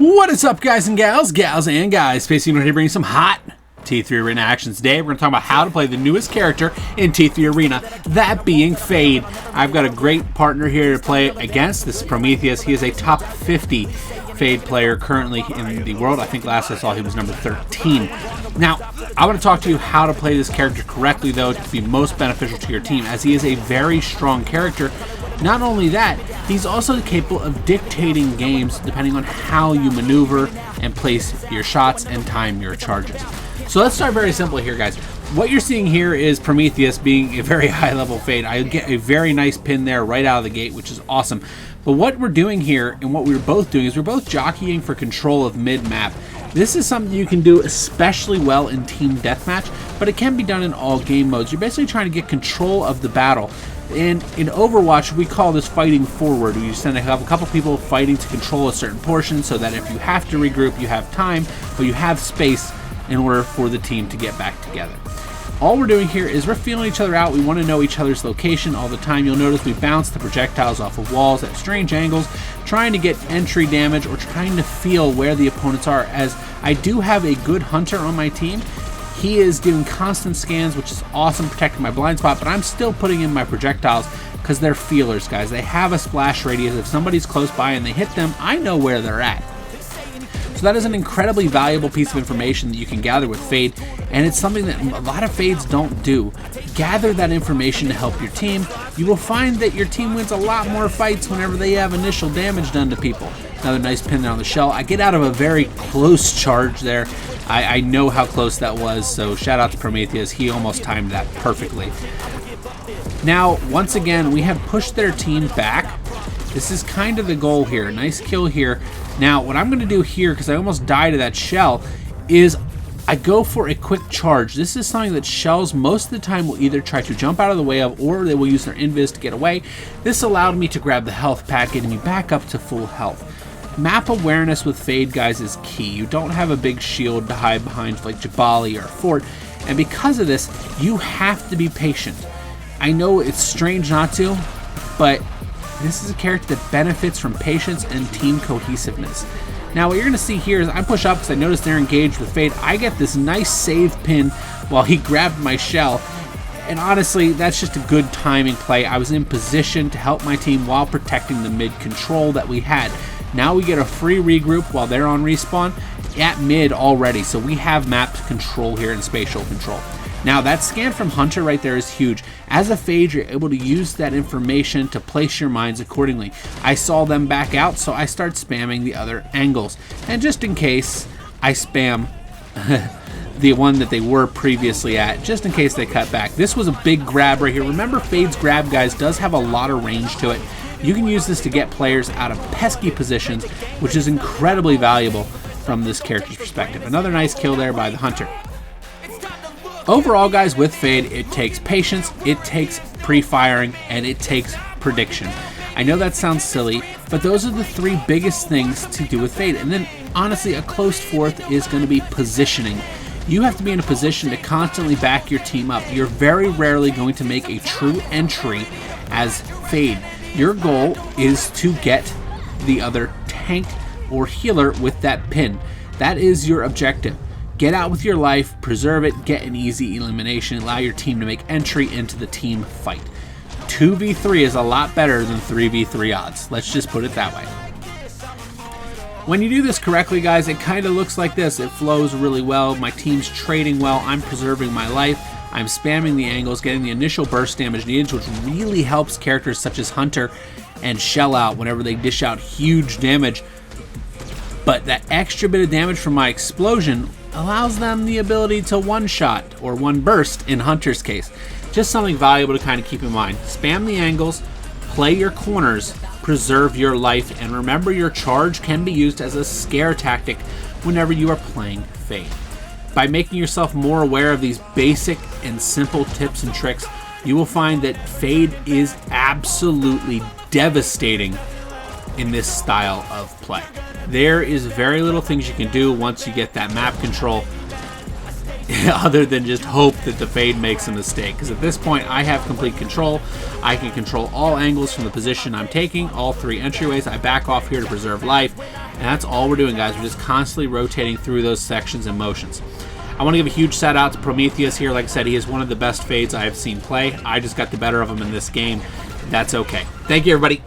What is up, guys and gals and guys? Facing here to bring you some hot T3 Arena actions. Today we're going to talk about how to play the newest character in T3 Arena, that being Fade. I've got a great partner here to play against. This is Prometheus. He is a top 50 Fade player currently in the world. I think last I saw he was number 13. Now, I want to talk to you how to play this character correctly, though, to be most beneficial to your team, as he is a very strong character. Not only that, he's also capable of dictating games depending on how you maneuver and place your shots and time your charges. So let's start very simple here, guys. What you're seeing here is Prometheus being a very high level Fade. I get a very nice pin there right out of the gate, which is awesome. But what we're doing here, and what we're both doing, is we're both jockeying for control of mid-map. This is something you can do especially well in team deathmatch, but it can be done in all game modes. You're basically trying to get control of the battle. And in Overwatch, we call this fighting forward. You tend to have a couple people fighting to control a certain portion so that if you have to regroup, you have time, but you have space in order for the team to get back together. All we're doing here is we're feeling each other out. We want to know each other's location all the time. You'll notice we bounce the projectiles off of walls at strange angles, trying to get entry damage or trying to feel where the opponents are, as I do have a good hunter on my team. He is giving constant scans, which is awesome, protecting my blind spot, but I'm still putting in my projectiles because they're feelers, guys. They have a splash radius. If somebody's close by and they hit them, I know where they're at. So that is an incredibly valuable piece of information that you can gather with Fade, and it's something that a lot of Fades don't do. Gather that information to help your team. You will find that your team wins a lot more fights whenever they have initial damage done to people. Another nice pin there on the shell. I get out of a very close charge there. I know how close that was, so shout out to Prometheus. He almost timed that perfectly. Now, once again, we have pushed their team back. This is kind of the goal here. Nice kill here. Now, what I'm going to do here, because I almost died to that shell, is I go for a quick charge. This is something that shells most of the time will either try to jump out of the way of, or they will use their invis to get away. This allowed me to grab the health pack, getting me back up to full health. Map awareness with Fade, guys, is key. You don't have a big shield to hide behind like Jabali or Fort, and because of this, you have to be patient. I know it's strange not to, but this is a character that benefits from patience and team cohesiveness. Now, what you're going to see here is I push up because I notice they're engaged with Fade. I get this nice save pin while he grabbed my shell. And honestly, that's just a good timing play. I was in position to help my team while protecting the mid control that we had. Now we get a free regroup while they're on respawn at mid already. So we have map control here and spatial control. Now that scan from Hunter right there is huge. As a Fade, you're able to use that information to place your mines accordingly. I saw them back out, so I start spamming the other angles. And just in case, I spam the one that they were previously at, just in case they cut back. This was a big grab right here. Remember, Fade's grab, guys, does have a lot of range to it. You can use this to get players out of pesky positions, which is incredibly valuable from this character's perspective. Another nice kill there by the Hunter. Overall, guys, with Fade, it takes patience, it takes pre-firing, and it takes prediction. I know that sounds silly, but those are the three biggest things to do with Fade. And then, honestly, a close fourth is going to be positioning. You have to be in a position to constantly back your team up. You're very rarely going to make a true entry as Fade. Your goal is to get the other tank or healer with that pin. That is your objective. Get out with your life, preserve it, get an easy elimination, allow your team to make entry into the team fight. 2v3 is a lot better than 3v3 odds. Let's just put it that way. When you do this correctly, guys, it kind of looks like this. It flows really well. My team's trading well. I'm preserving my life. I'm spamming the angles, getting the initial burst damage needed, which really helps characters such as Hunter and Shell Out whenever they dish out huge damage. But that extra bit of damage from my explosion allows them the ability to one-shot, or one burst in Hunter's case. Just something valuable to kind of keep in mind. Spam the angles, play your corners, preserve your life, and remember your charge can be used as a scare tactic whenever you are playing Fade. By making yourself more aware of these basic and simple tips and tricks, you will find that Fade is absolutely devastating in this style of play. There is very little things you can do once you get that map control other than just hope that the Fade makes a mistake, because at this point I have complete control. I can control all angles from the position I'm taking, all three entryways. I back off here to preserve life, And that's all we're doing, guys. We're just constantly rotating through those sections and motions. I want to give a huge shout out to Prometheus here. Like I said, he is one of the best fades I have seen play. I just got the better of him in this game. That's okay. Thank you, everybody.